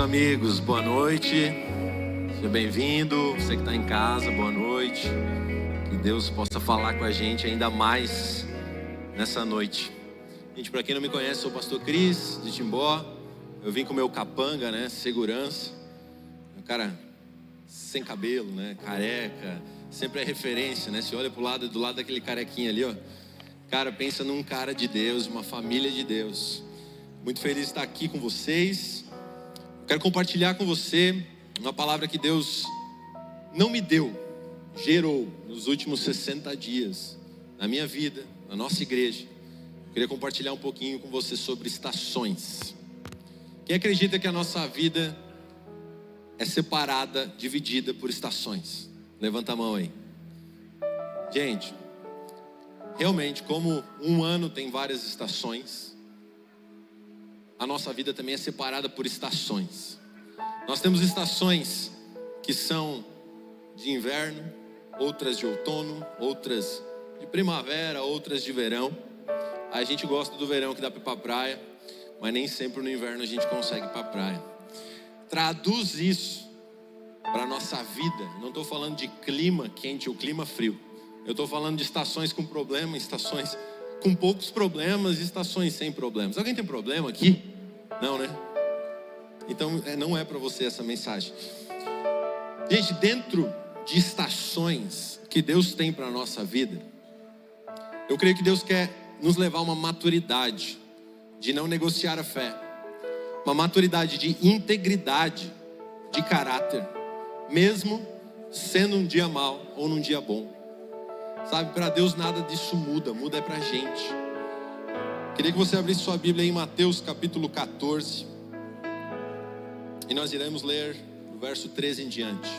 amigos, boa noite. Seja bem-vindo. Você que está em casa, boa noite. Que Deus possa falar com a gente ainda mais nessa noite. Gente, para quem não me conhece, sou o pastor Cris, de Timbó. Eu vim com o meu capanga, né, segurança. Um cara sem cabelo, né, careca. Sempre é referência, né? Se olha pro lado, do lado daquele carequinha ali, ó. Cara, pensa num cara de Deus, uma família de Deus. Muito feliz de estar aqui com vocês. Quero compartilhar com você uma palavra que Deus não me deu, gerou nos últimos 60 dias, na minha vida, na nossa igreja. Queria compartilhar um pouquinho com você sobre estações. Quem acredita que a nossa vida é separada, dividida por estações? Levanta a mão aí. Gente, realmente, como um ano tem várias estações, a nossa vida também é separada por estações. Nós temos estações que são de inverno, outras de outono, outras de primavera, outras de verão. A gente gosta do verão que dá para ir para a praia, mas nem sempre no inverno a gente consegue ir para a praia. Traduz isso para a nossa vida. Não estou falando de clima quente ou clima frio. Eu estou falando de estações com problema, estações com poucos problemas e estações sem problemas. Alguém tem problema aqui? Não, né? Então não é para você essa mensagem. Gente, dentro de estações que Deus tem para a nossa vida, eu creio que Deus quer nos levar a uma maturidade de não negociar a fé, uma maturidade de integridade, de caráter, mesmo sendo um dia mau ou num dia bom. Sabe, para Deus nada disso muda é para a gente. Queria que você abrisse sua Bíblia em Mateus capítulo 14. E nós iremos ler do verso 13 em diante.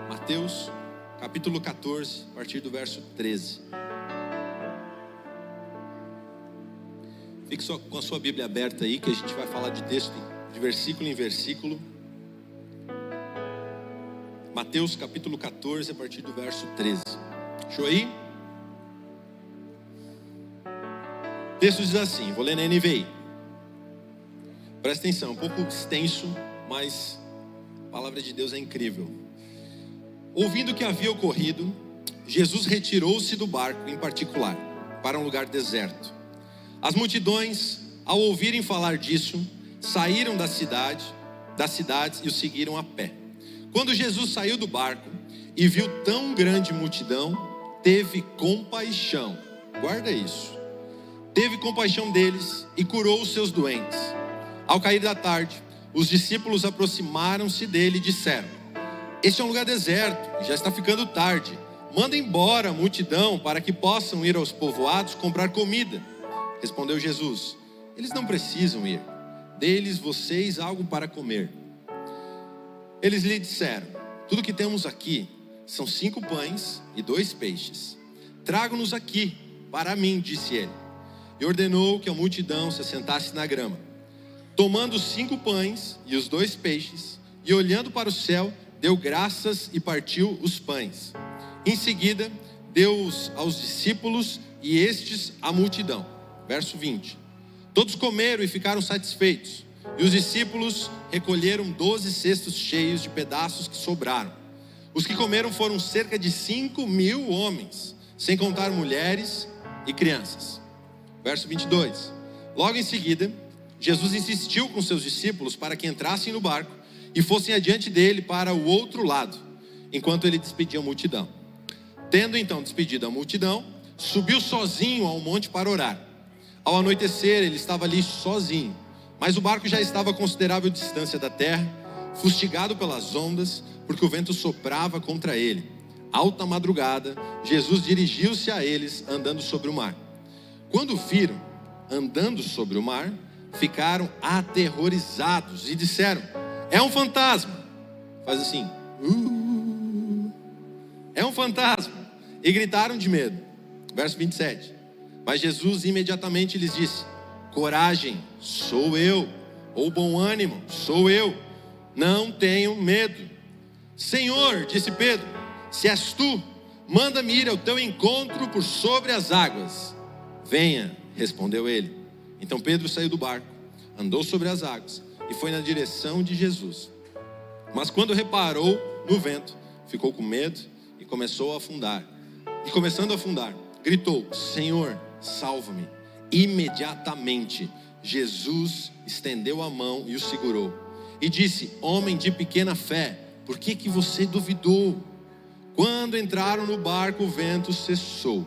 Mateus capítulo 14, a partir do verso 13. Fique só com a sua Bíblia aberta aí, que a gente vai falar de texto de versículo em versículo. Mateus capítulo 14, a partir do verso 13. Deixa aí? O texto diz assim, vou ler na NVI. Presta atenção, um pouco extenso, mas a palavra de Deus é incrível. Ouvindo o que havia ocorrido, Jesus retirou-se do barco em particular, para um lugar deserto. As multidões, ao ouvirem falar disso, saíram das cidades e o seguiram a pé. Quando Jesus saiu do barco e viu tão grande multidão, teve compaixão. Guarda isso. Teve compaixão deles e curou os seus doentes. Ao cair da tarde, os discípulos aproximaram-se dele e disseram: este é um lugar deserto, já está ficando tarde. Manda embora a multidão para que possam ir aos povoados comprar comida. Respondeu Jesus: eles não precisam ir. Dê-lhes vocês algo para comer. Eles lhe disseram: tudo que temos aqui são 5 pães e 2 peixes. Traga-nos aqui para mim, disse ele. E ordenou que a multidão se assentasse na grama. Tomando os 5 pães e os 2 peixes, e olhando para o céu, deu graças e partiu os pães. Em seguida, deu-os aos discípulos e estes à multidão. Verso 20. Todos comeram e ficaram satisfeitos. E os discípulos recolheram 12 cestos cheios de pedaços que sobraram. Os que comeram foram cerca de 5.000 homens, sem contar mulheres e crianças. Verso 22. Logo em seguida, Jesus insistiu com seus discípulos para que entrassem no barco e fossem adiante dele para o outro lado, enquanto ele despedia a multidão. Tendo então despedido a multidão, subiu sozinho ao monte para orar. Ao anoitecer, ele estava ali sozinho, mas o barco já estava a considerável distância da terra, fustigado pelas ondas, porque o vento soprava contra ele. Alta madrugada, Jesus dirigiu-se a eles andando sobre o mar. Quando viram andando sobre o mar, ficaram aterrorizados e disseram: é um fantasma. Faz assim, é um fantasma. E gritaram de medo. Verso 27. Mas Jesus imediatamente lhes disse: coragem, sou eu. Ou bom ânimo, sou eu. Não tenham medo. Senhor, disse Pedro, se és tu, manda-me ir ao teu encontro por sobre as águas. Venha, respondeu ele. Então Pedro saiu do barco, andou sobre as águas e foi na direção de Jesus. Mas quando reparou no vento, ficou com medo e começou a afundar. E começando a afundar, gritou: Senhor, salva-me. Imediatamente, Jesus estendeu a mão e o segurou. E disse: Homem de pequena fé, por que você duvidou? Quando entraram no barco, o vento cessou.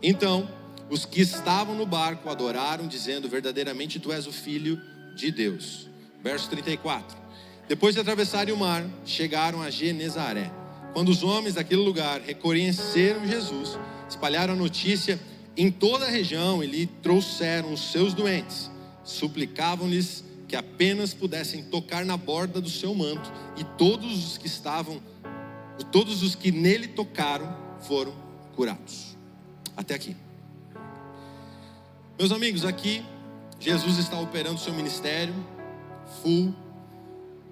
Então, os que estavam no barco adoraram, dizendo: Verdadeiramente tu és o Filho de Deus. Verso 34. Depois de atravessarem o mar, chegaram a Genezaré. Quando os homens daquele lugar reconheceram Jesus, espalharam a notícia em toda a região e lhe trouxeram os seus doentes. Suplicavam-lhes que apenas pudessem tocar na borda do seu manto, e todos os que nele tocaram foram curados. Até aqui. Meus amigos, aqui Jesus está operando seu ministério full,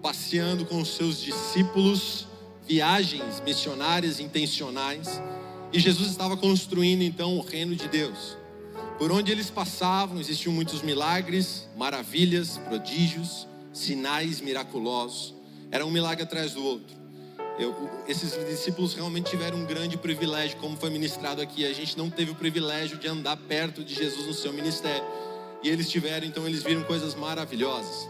passeando com os seus discípulos, viagens missionárias intencionais, e Jesus estava construindo então o reino de Deus. Por onde eles passavam, existiam muitos milagres, maravilhas, prodígios, sinais miraculosos. Era um milagre atrás do outro. Esses discípulos realmente tiveram um grande privilégio, como foi ministrado aqui. A gente não teve o privilégio de andar perto de Jesus no seu ministério. E eles tiveram, então eles viram coisas maravilhosas.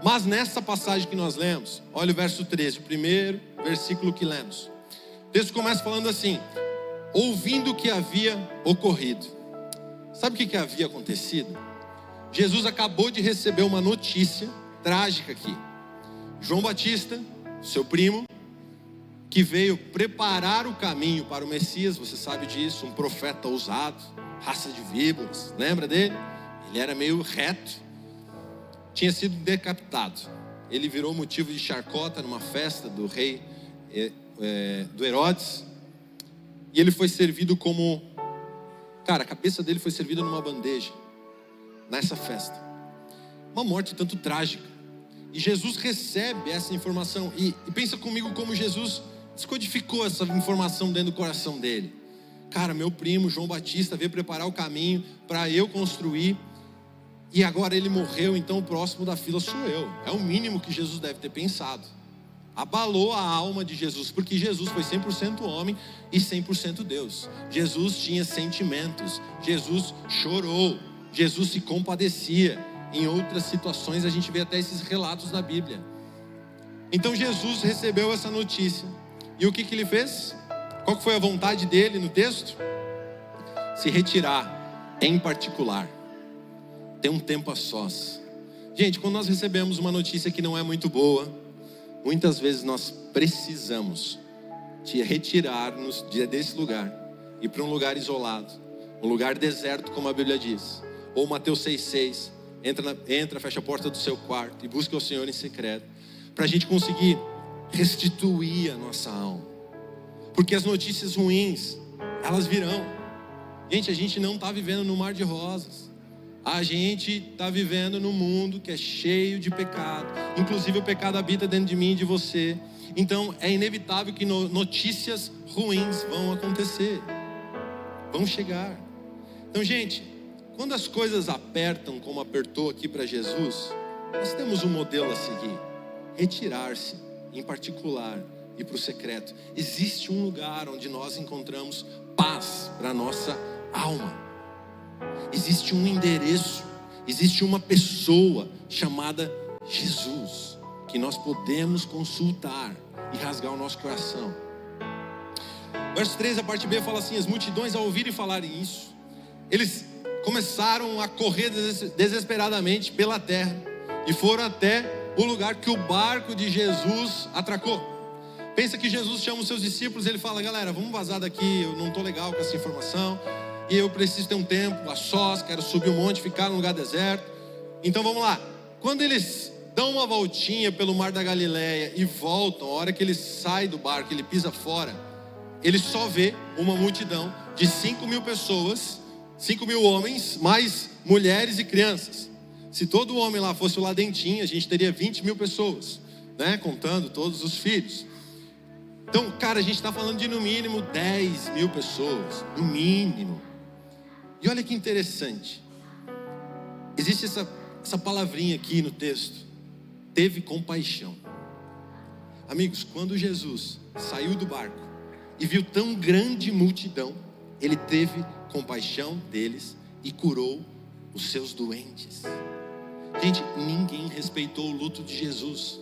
Mas nessa passagem que nós lemos, olha o verso 13, o primeiro versículo que lemos. O texto começa falando assim: ouvindo o que havia ocorrido. Sabe o que havia acontecido? Jesus acabou de receber uma notícia trágica aqui. João Batista, seu primo, que veio preparar o caminho para o Messias, você sabe disso, um profeta ousado, raça de víboras, lembra dele? Ele era meio reto, tinha sido decapitado. Ele virou motivo de chacota numa festa do rei do Herodes, e ele foi servido como, a cabeça dele foi servida numa bandeja, nessa festa. Uma morte tanto trágica. E Jesus recebe essa informação, e pensa comigo como Jesus descodificou essa informação dentro do coração dele. Meu primo João Batista veio preparar o caminho para eu construir, e agora ele morreu, então o próximo da fila sou eu. É o mínimo que Jesus deve ter pensado. Abalou a alma de Jesus, porque Jesus foi 100% homem e 100% Deus. Jesus tinha sentimentos, Jesus chorou, Jesus se compadecia. Em outras situações a gente vê até esses relatos na Bíblia. Então Jesus recebeu essa notícia, e o que ele fez? Qual que foi a vontade dele no texto? Se retirar, em particular, ter um tempo a sós. Gente, quando nós recebemos uma notícia que não é muito boa, muitas vezes nós precisamos de retirar-nos desse lugar, ir para um lugar isolado, um lugar deserto, como a Bíblia diz, ou Mateus 6,6, entra, fecha a porta do seu quarto e busca o Senhor em secreto, para a gente conseguir restituir a nossa alma, porque as notícias ruins, elas virão. Gente, a gente não está vivendo no mar de rosas. A gente está vivendo num mundo que é cheio de pecado. Inclusive o pecado habita dentro de mim e de você. Então é inevitável que notícias ruins vão acontecer, vão chegar. Então, gente, quando as coisas apertam como apertou aqui para Jesus, nós temos um modelo a seguir: retirar-se, em particular, ir para o secreto. Existe um lugar onde nós encontramos paz para a nossa alma. Existe um endereço, existe uma pessoa chamada Jesus, que nós podemos consultar e rasgar o nosso coração. Verso 13, a parte B fala assim: as multidões ao ouvirem falarem isso, eles começaram a correr desesperadamente pela terra e foram até o lugar que o barco de Jesus atracou. Pensa que Jesus chama os seus discípulos, ele fala: galera, vamos vazar daqui, eu não estou legal com essa informação, e eu preciso ter um tempo a sós, quero subir um monte, ficar num lugar deserto. Então vamos lá. Quando eles dão uma voltinha pelo mar da Galileia e voltam, a hora que ele sai do barco, ele pisa fora, ele só vê uma multidão de 5.000 pessoas, 5.000 homens, mais mulheres e crianças. Se todo homem lá fosse o lá dentinho, a gente teria 20.000 pessoas, né? Contando todos os filhos. Então, a gente está falando de no mínimo 10.000 pessoas, no mínimo. E olha que interessante, existe essa palavrinha aqui no texto: teve compaixão. Amigos, quando Jesus saiu do barco e viu tão grande multidão, ele teve compaixão deles e curou os seus doentes. Gente, ninguém respeitou o luto de Jesus.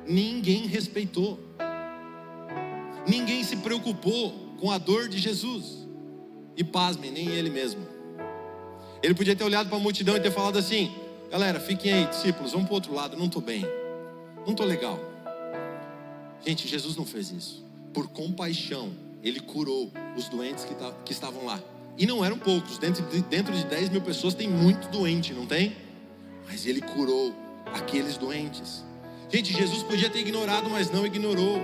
Ninguém respeitou. Ninguém se preocupou com a dor de Jesus. E pasmem, nem ele mesmo. Ele podia ter olhado para a multidão e ter falado assim: galera, fiquem aí, discípulos, vamos para o outro lado, não estou bem, não estou legal. Gente, Jesus não fez isso. Por compaixão, ele curou os doentes que estavam lá. E não eram poucos, dentro de 10 mil pessoas tem muito doente, não tem? Mas ele curou aqueles doentes. Gente, Jesus podia ter ignorado, mas não ignorou.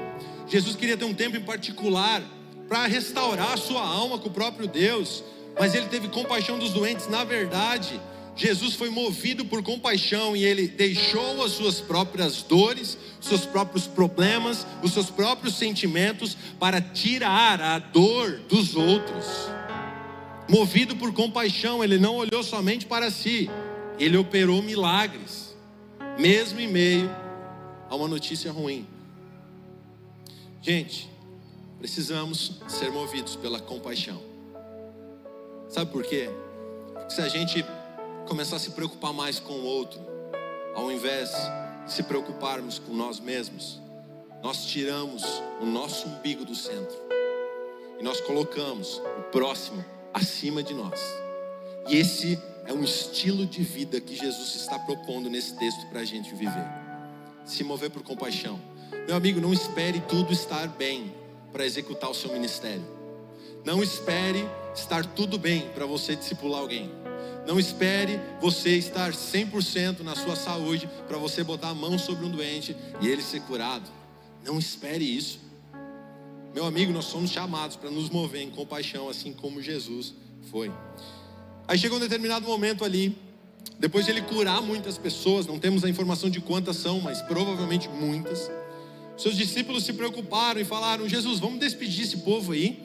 Jesus queria ter um tempo em particular para restaurar a sua alma com o próprio Deus, mas ele teve compaixão dos doentes. Na verdade, Jesus foi movido por compaixão e ele deixou as suas próprias dores, os seus próprios problemas, os seus próprios sentimentos para tirar a dor dos outros. Movido por compaixão, ele não olhou somente para si, ele operou milagres, mesmo em meio a uma notícia ruim. Gente, precisamos ser movidos pela compaixão. Sabe por quê? Porque se a gente começar a se preocupar mais com o outro, ao invés de se preocuparmos com nós mesmos, nós tiramos o nosso umbigo do centro e nós colocamos o próximo acima de nós. E esse é um estilo de vida que Jesus está propondo nesse texto para a gente viver. Se mover por compaixão. Meu amigo, não espere tudo estar bem para executar o seu ministério. Não espere estar tudo bem para você discipular alguém. Não espere você estar 100% na sua saúde para você botar a mão sobre um doente e ele ser curado. Não espere isso. Meu amigo, nós somos chamados para nos mover em compaixão, assim como Jesus foi. Aí chegou um determinado momento ali, depois de ele curar muitas pessoas, não temos a informação de quantas são, mas provavelmente muitas. Seus discípulos se preocuparam e falaram: Jesus, vamos despedir esse povo aí,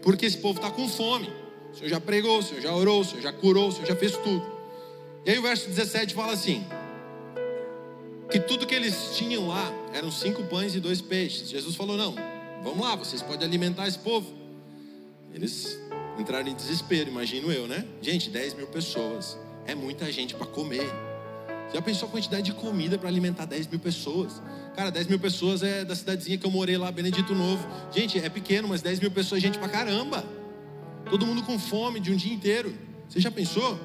porque esse povo está com fome. O Senhor já pregou, o Senhor já orou, o Senhor já curou, o Senhor já fez tudo. E aí o verso 17 fala assim: que tudo que eles tinham lá eram 5 pães e 2 peixes. Jesus falou: não, vamos lá, vocês podem alimentar esse povo. Eles entraram em desespero, imagino eu, né? Gente, 10 mil pessoas é muita gente para comer. Já pensou a quantidade de comida para alimentar 10 mil pessoas? Cara, 10 mil pessoas é da cidadezinha que eu morei lá, Benedito Novo. Gente, é pequeno, mas 10 mil pessoas é gente pra caramba. Todo mundo com fome de um dia inteiro. Você já pensou?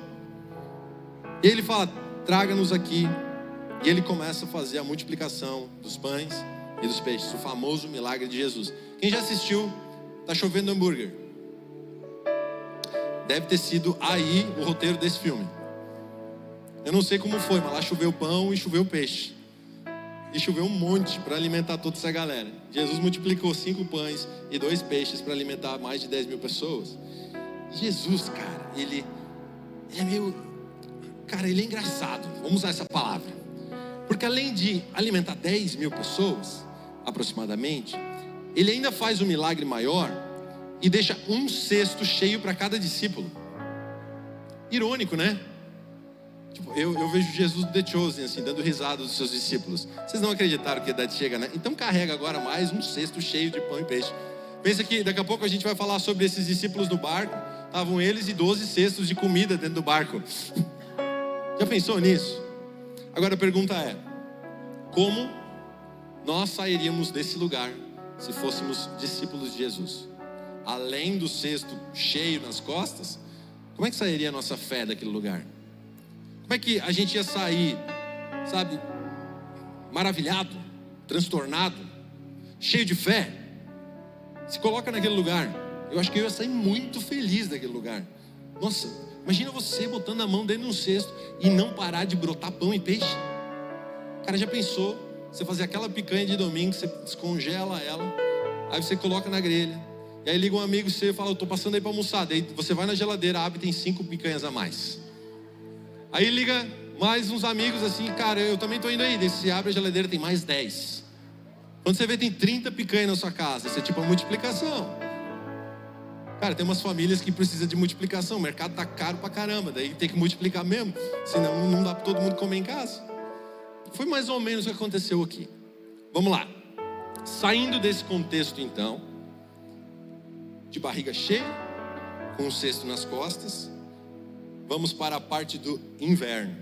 E ele fala: traga-nos aqui. E ele começa a fazer a multiplicação dos pães e dos peixes. O famoso milagre de Jesus. Quem já assistiu Tá Chovendo Hambúrguer? Deve ter sido aí o roteiro desse filme. Eu não sei como foi, mas lá choveu pão e choveu peixe. E choveu um monte para alimentar toda essa galera. Jesus multiplicou 5 pães e 2 peixes para alimentar mais de 10 mil pessoas. Jesus, cara, ele é meio... Cara, ele é engraçado. Vamos usar essa palavra. Porque além de alimentar 10 mil pessoas, aproximadamente, ele ainda faz um milagre maior e deixa um cesto cheio para cada discípulo. Irônico, né? Tipo, eu vejo Jesus do The Chosen, assim, dando risada dos seus discípulos. Vocês não acreditaram que a idade chega, né? Então carrega agora mais um cesto cheio de pão e peixe. Pensa que daqui a pouco a gente vai falar sobre esses discípulos no barco. Estavam eles e 12 cestos de comida dentro do barco. Já pensou nisso? Agora a pergunta é: como nós sairíamos desse lugar se fôssemos discípulos de Jesus? Além do cesto cheio nas costas, como é que sairia a nossa fé daquele lugar? Como é que a gente ia sair, sabe, maravilhado, transtornado, cheio de fé? Se coloca naquele lugar. Eu acho que eu ia sair muito feliz daquele lugar. Nossa, imagina você botando a mão dentro de um cesto e não parar de brotar pão e peixe. Cara, já pensou? Você fazer aquela picanha de domingo, você descongela ela, aí você coloca na grelha, e aí liga um amigo seu e fala: eu tô passando aí para almoçar. Daí você vai na geladeira, abre e tem 5 picanhas a mais. Aí liga mais uns amigos assim: cara, eu também tô indo aí. Daí você abre a geladeira, tem mais 10. Quando você vê, tem 30 picanhas na sua casa. Isso é tipo uma multiplicação. Cara, tem umas famílias que precisam de multiplicação. O mercado tá caro pra caramba. Daí tem que multiplicar mesmo, senão não dá pra todo mundo comer em casa. Foi mais ou menos o que aconteceu aqui. Vamos lá. Saindo desse contexto então, de barriga cheia, com um cesto nas costas, vamos para a parte do inverno.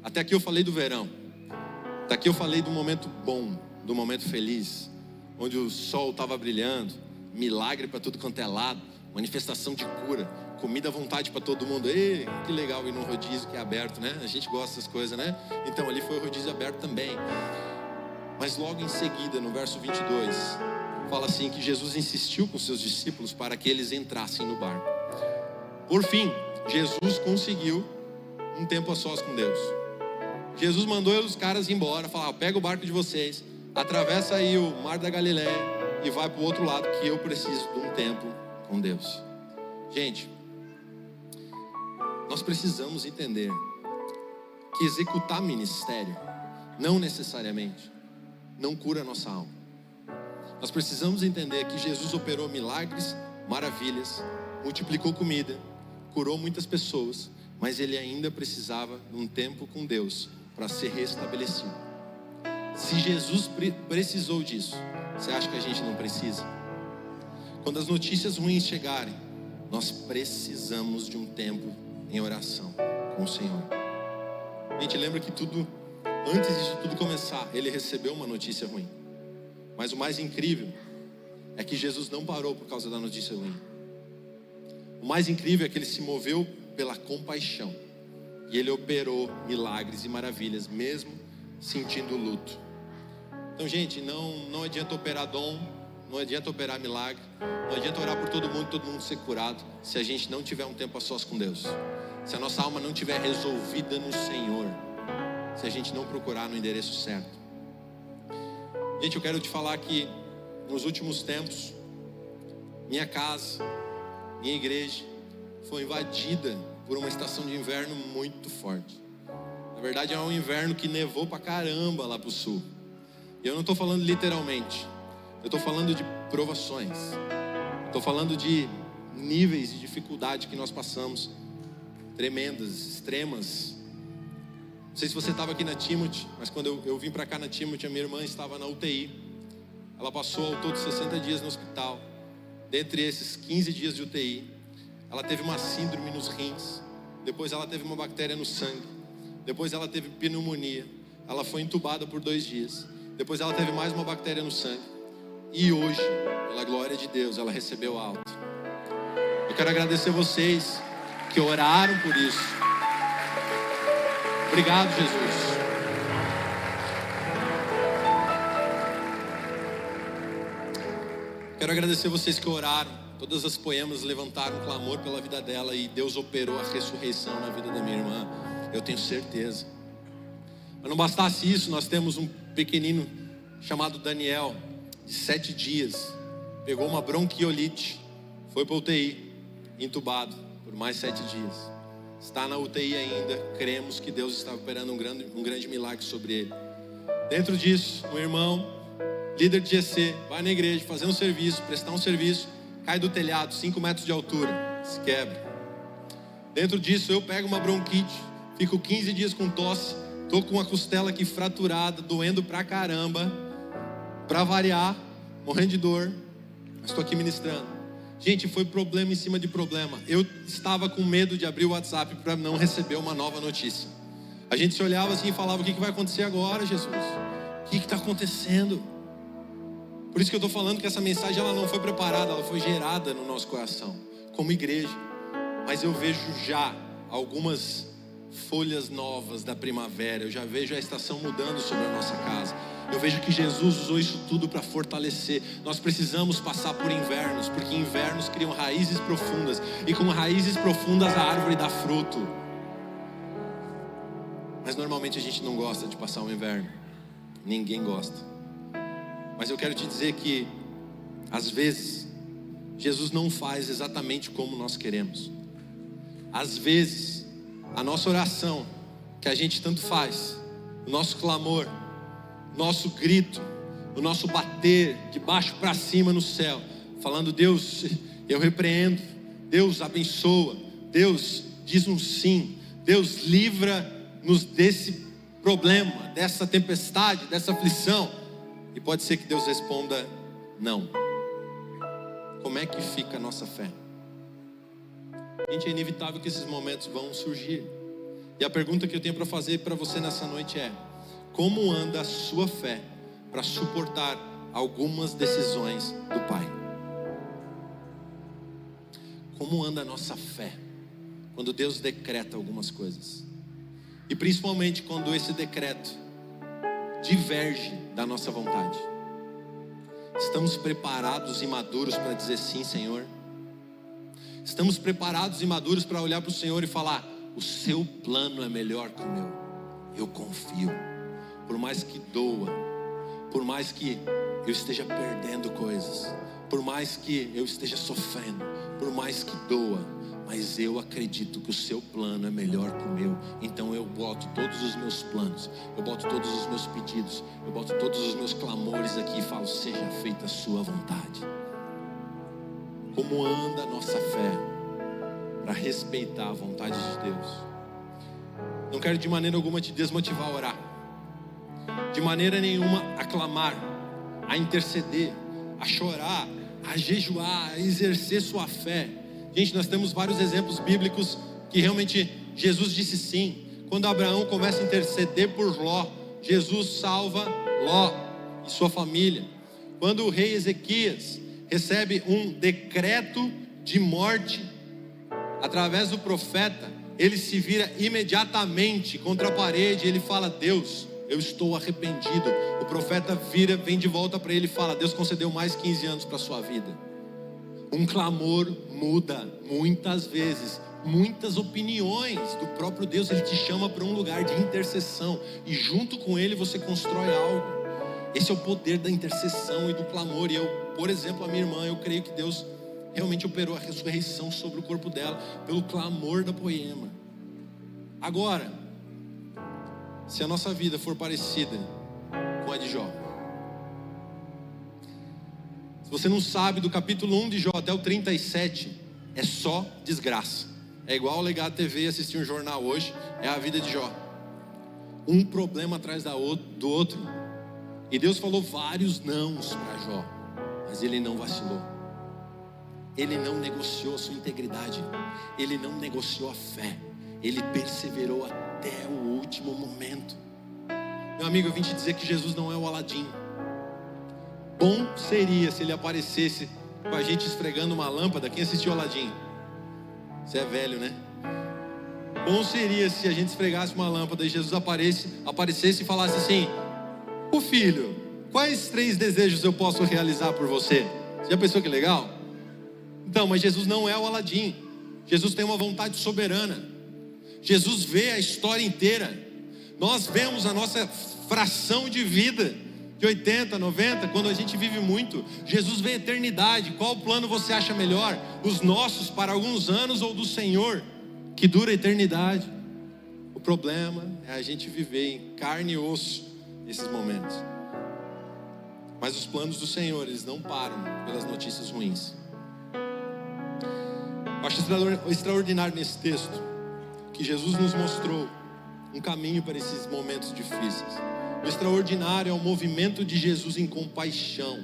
Até aqui eu falei do verão. Até aqui eu falei do momento bom, do momento feliz, onde o sol estava brilhando, milagre para tudo quanto é lado, manifestação de cura, comida à vontade para todo mundo. Ei, que legal ir num rodízio que é aberto, né? A gente gosta dessas coisas, né? Então ali foi o rodízio aberto também. Mas logo em seguida, no verso 22, fala assim que Jesus insistiu com seus discípulos para que eles entrassem no barco. Por fim, Jesus conseguiu um tempo a sós com Deus. Jesus mandou os caras embora, falar: pega o barco de vocês, atravessa aí o mar da Galileia e vai para o outro lado, que eu preciso de um tempo com Deus. Gente, nós precisamos entender que executar ministério não necessariamente não cura a nossa alma. Nós precisamos entender que Jesus operou milagres, maravilhas, multiplicou comida, curou muitas pessoas, mas ele ainda precisava de um tempo com Deus para ser restabelecido. Se Jesus precisou disso, você acha que a gente não precisa? Quando as notícias ruins chegarem, nós precisamos de um tempo em oração com o Senhor. A gente lembra que antes disso tudo começar, ele recebeu uma notícia ruim. Mas o mais incrível é que Jesus não parou por causa da notícia ruim. O mais incrível é que ele se moveu pela compaixão. E ele operou milagres e maravilhas, mesmo sentindo luto. Então, gente, não adianta operar dom, não adianta operar milagre, não adianta orar por todo mundo ser curado, se a gente não tiver um tempo a sós com Deus. Se a nossa alma não estiver resolvida no Senhor, se a gente não procurar no endereço certo. Gente, eu quero te falar que nos últimos tempos, minha casa, minha igreja foi invadida por uma estação de inverno muito forte. Na verdade é um inverno que nevou pra caramba lá pro sul. E eu não estou falando literalmente, eu estou falando de provações, estou falando de níveis de dificuldade que nós passamos, tremendas, extremas. Não sei se você estava aqui na Timothy, mas quando eu vim para cá na Timothy, a minha irmã estava na UTI. Ela passou ao todo 60 dias no hospital. Dentre esses 15 dias de UTI, ela teve uma síndrome nos rins. Depois ela teve uma bactéria no sangue. Depois ela teve pneumonia. Ela foi entubada por 2 dias. Depois ela teve mais uma bactéria no sangue. E hoje, pela glória de Deus, ela recebeu alta. Eu quero agradecer vocês que oraram por isso. Obrigado, Jesus. Quero agradecer vocês que oraram. Todas as poemas levantaram um clamor pela vida dela e Deus operou a ressurreição na vida da minha irmã. Eu tenho certeza. Mas não bastasse isso, nós temos um pequenino chamado Daniel, de 7 dias. Pegou uma bronquiolite, foi para UTI, entubado por mais 7 dias. Está na UTI ainda, cremos que Deus está operando um grande milagre sobre ele. Dentro disso, um irmão, líder de GC, vai na igreja, fazer um serviço, prestar um serviço, cai do telhado, 5 metros de altura, se quebra. Dentro disso, eu pego uma bronquite, fico 15 dias com tosse, tô com uma costela aqui fraturada, doendo pra caramba, pra variar, morrendo de dor, mas estou aqui ministrando. Gente, foi problema em cima de problema. Eu estava com medo de abrir o WhatsApp para não receber uma nova notícia. A gente se olhava assim e falava: o que vai acontecer agora, Jesus? O que está acontecendo? Por isso que eu estou falando que essa mensagem ela não foi preparada, ela foi gerada no nosso coração, como igreja. Mas eu vejo já algumas folhas novas da primavera. Eu já vejo a estação mudando sobre a nossa casa. Eu vejo que Jesus usou isso tudo para fortalecer. Nós precisamos passar por invernos, porque invernos criam raízes profundas, e com raízes profundas a árvore dá fruto. Mas normalmente a gente não gosta de passar o inverno. Ninguém gosta. Mas eu quero te dizer que às vezes Jesus não faz exatamente como nós queremos. Às vezes a nossa oração, que a gente tanto faz, o nosso clamor, nosso grito, o nosso bater de baixo para cima no céu, falando: Deus, eu repreendo, Deus abençoa, Deus diz um sim, Deus livra-nos desse problema, dessa tempestade, dessa aflição. E pode ser que Deus responda não. Como é que fica a nossa fé? Gente, é inevitável que esses momentos vão surgir. E a pergunta que eu tenho para fazer para você nessa noite é: como anda a sua fé para suportar algumas decisões do Pai? Como anda a nossa fé quando Deus decreta algumas coisas? E principalmente quando esse decreto diverge da nossa vontade. Estamos preparados e maduros para dizer sim, Senhor? Estamos preparados e maduros para olhar para o Senhor e falar: o seu plano é melhor que o meu. Eu confio. Por mais que doa, por mais que eu esteja perdendo coisas, por mais que eu esteja sofrendo, por mais que doa, mas eu acredito que o seu plano é melhor que o meu. Então eu boto todos os meus planos, eu boto todos os meus pedidos, eu boto todos os meus clamores aqui e falo: seja feita a sua vontade. Como anda a nossa fé para respeitar a vontade de Deus? Não quero de maneira alguma te desmotivar a orar, de maneira nenhuma a clamar, a interceder, a chorar, a jejuar, a exercer sua fé. Gente, nós temos vários exemplos bíblicos que realmente Jesus disse sim. Quando Abraão começa a interceder por Ló, Jesus salva Ló e sua família. Quando o rei Ezequias recebe um decreto de morte através do profeta, ele se vira imediatamente contra a parede e ele fala: Deus, eu estou arrependido. O profeta vem de volta para ele e fala: Deus concedeu mais 15 anos para a sua vida. Um clamor muda muitas vezes muitas opiniões do próprio Deus. Ele te chama para um lugar de intercessão e junto com ele você constrói algo. Esse é o poder da intercessão e do clamor. E eu, por exemplo, a minha irmã, eu creio que Deus realmente operou a ressurreição sobre o corpo dela pelo clamor da poema. Agora, se a nossa vida for parecida com a de Jó, se você não sabe, do capítulo 1 de Jó até o 37 é só desgraça. É igual ligar a TV e assistir um jornal hoje. É a vida de Jó, um problema atrás do outro. E Deus falou vários nãos para Jó, mas ele não vacilou. Ele não negociou a sua integridade, ele não negociou a fé, ele perseverou até o último momento. Meu amigo, eu vim te dizer que Jesus não é o Aladim. Bom seria se ele aparecesse com a gente esfregando uma lâmpada. Quem assistiu Aladim? Você é velho, né? Bom seria se a gente esfregasse uma lâmpada e Jesus aparecesse e falasse assim: ô filho, quais 3 desejos eu posso realizar por você? Você já pensou que legal? Então, mas Jesus não é o Aladim. Jesus tem uma vontade soberana. Jesus vê a história inteira. Nós vemos a nossa fração de vida de 80, 90, quando a gente vive muito. Jesus vê a eternidade. Qual plano você acha melhor? Os nossos para alguns anos ou do Senhor, que dura a eternidade? O problema é a gente viver em carne e osso esses momentos. Mas os planos do Senhor, eles não param pelas notícias ruins. Eu acho extraordinário nesse texto que Jesus nos mostrou um caminho para esses momentos difíceis. O extraordinário é o movimento de Jesus em compaixão.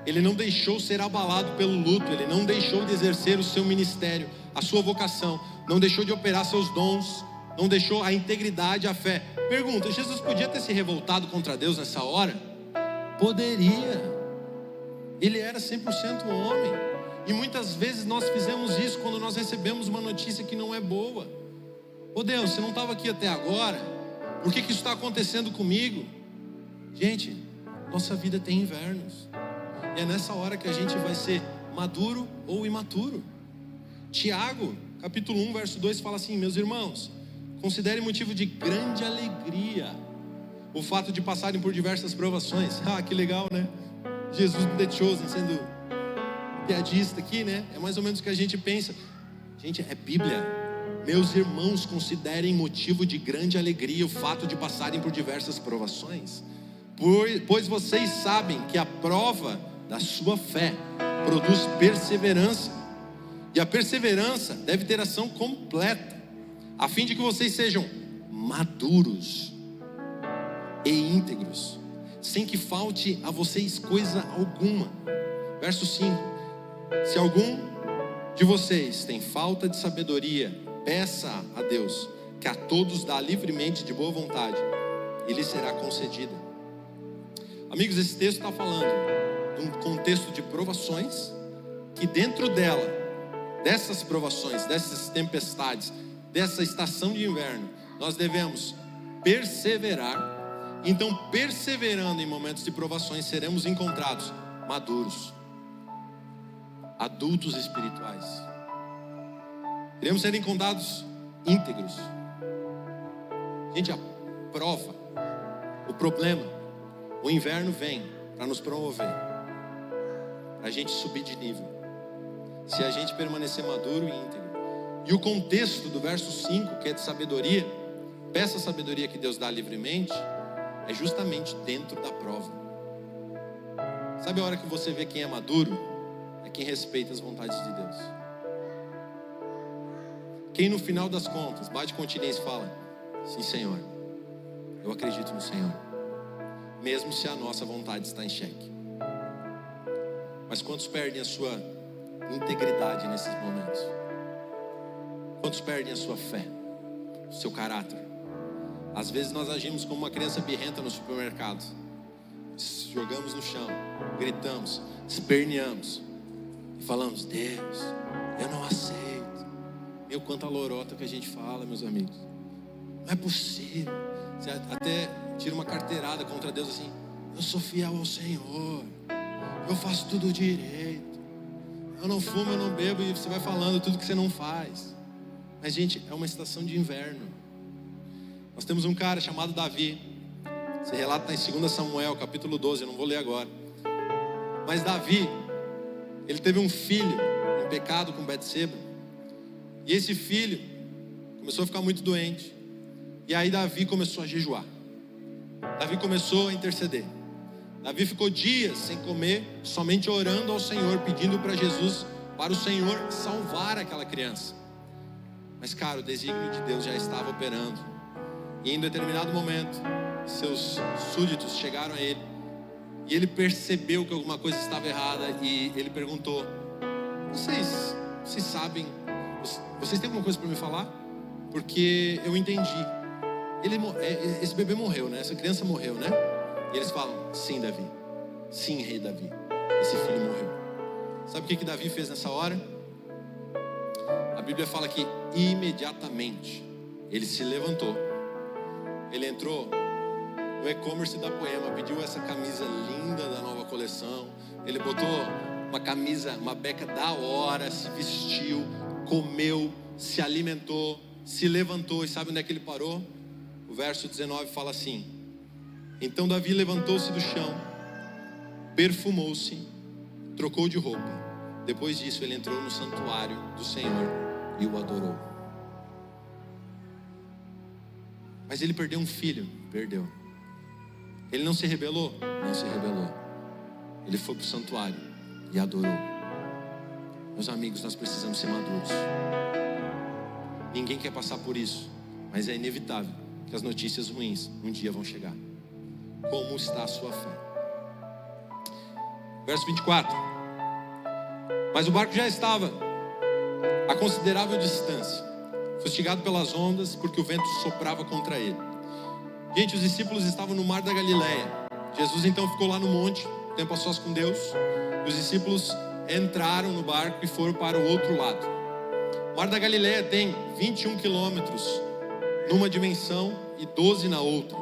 Ele não deixou ser abalado pelo luto, ele não deixou de exercer o seu ministério, a sua vocação, não deixou de operar seus dons, não deixou a integridade, a fé. Pergunta: Jesus podia ter se revoltado contra Deus nessa hora? Poderia. Ele era 100% homem. E muitas vezes nós fizemos isso quando nós recebemos uma notícia que não é boa. Ô Deus, você não estava aqui até agora? Por que isso está acontecendo comigo? Gente, nossa vida tem invernos. E é nessa hora que a gente vai ser maduro ou imaturo. Tiago, capítulo 1, verso 2 fala assim: meus irmãos, considerem motivo de grande alegria o fato de passarem por diversas provações. Ah, que legal, né? Jesus The Chosen sendo piadista aqui, né? É mais ou menos o que a gente pensa. Gente, é Bíblia. Meus irmãos, considerem motivo de grande alegria o fato de passarem por diversas provações, pois vocês sabem que a prova da sua fé produz perseverança, e a perseverança deve ter ação completa, a fim de que vocês sejam maduros e íntegros, sem que falte a vocês coisa alguma. Verso 5: se algum de vocês tem falta de sabedoria, peça a Deus, que a todos dá livremente de boa vontade, e lhe será concedida. Amigos, esse texto está falando de um contexto de provações, que dentro dela, dessas provações, dessas tempestades, dessa estação de inverno, nós devemos perseverar. Então, perseverando em momentos de provações, seremos encontrados maduros, adultos espirituais. Iremos ser encontrados íntegros. Gente, a prova, o problema, o inverno vem para nos promover, para a gente subir de nível, se a gente permanecer maduro e íntegro. E o contexto do verso 5, que é de sabedoria, peça a sabedoria que Deus dá livremente, é justamente dentro da prova. Sabe a hora que você vê quem é maduro? É quem respeita as vontades de Deus. Quem no final das contas bate continência e fala: sim, Senhor, eu acredito no Senhor, mesmo se a nossa vontade está em xeque. Mas quantos perdem a sua integridade nesses momentos? Quantos perdem a sua fé, o seu caráter? Às vezes nós agimos como uma criança birrenta no supermercado. Jogamos no chão, gritamos, esperneamos e falamos: Deus, eu não aceito. Meu, quanta lorota que a gente fala, meus amigos. Não é possível. Você até tira uma carteirada contra Deus assim: eu sou fiel ao Senhor, eu faço tudo direito, eu não fumo, eu não bebo. E você vai falando tudo que você não faz. Mas, gente, é uma estação de inverno. Nós temos um cara chamado Davi. Esse relato está em 2 Samuel, capítulo 12, eu não vou ler agora. Mas Davi, ele teve um filho em pecado com Betseba. E esse filho começou a ficar muito doente. E aí Davi começou a jejuar. Davi começou a interceder. Davi ficou dias sem comer, somente orando ao Senhor, pedindo para Jesus, para o Senhor salvar aquela criança. Mas, cara, o desígnio de Deus já estava operando. E em determinado momento, seus súditos chegaram a ele, e ele percebeu que alguma coisa estava errada, e ele perguntou: vocês sabem, vocês têm alguma coisa para me falar? Porque eu entendi, esse bebê morreu, né? Essa criança morreu, né? E eles falam: sim, Davi, sim, rei Davi, esse filho morreu. Sabe o que Davi fez nessa hora? A Bíblia fala que imediatamente ele se levantou, ele entrou no e-commerce da Poema, pediu essa camisa linda da nova coleção, ele botou uma camisa, uma beca da hora, se vestiu, comeu, se alimentou, se levantou. E sabe onde é que ele parou? O verso 19 fala assim: então Davi levantou-se do chão, perfumou-se, trocou de roupa. Depois disso ele entrou no santuário do Senhor e o adorou. Mas ele perdeu um filho? Perdeu. Ele não se rebelou? Não se rebelou. Ele foi para o santuário e adorou. Meus amigos, nós precisamos ser maduros. Ninguém quer passar por isso, mas é inevitável que as notícias ruins um dia vão chegar. Como está a sua fé? Verso 24: mas o barco já estava a considerável distância, fustigado pelas ondas, porque o vento soprava contra ele. Gente, os discípulos estavam no mar da Galileia. Jesus então ficou lá no monte, tempo a sós com Deus. Os discípulos entraram no barco e foram para o outro lado. O mar da Galileia tem 21 quilômetros numa dimensão e 12 na outra.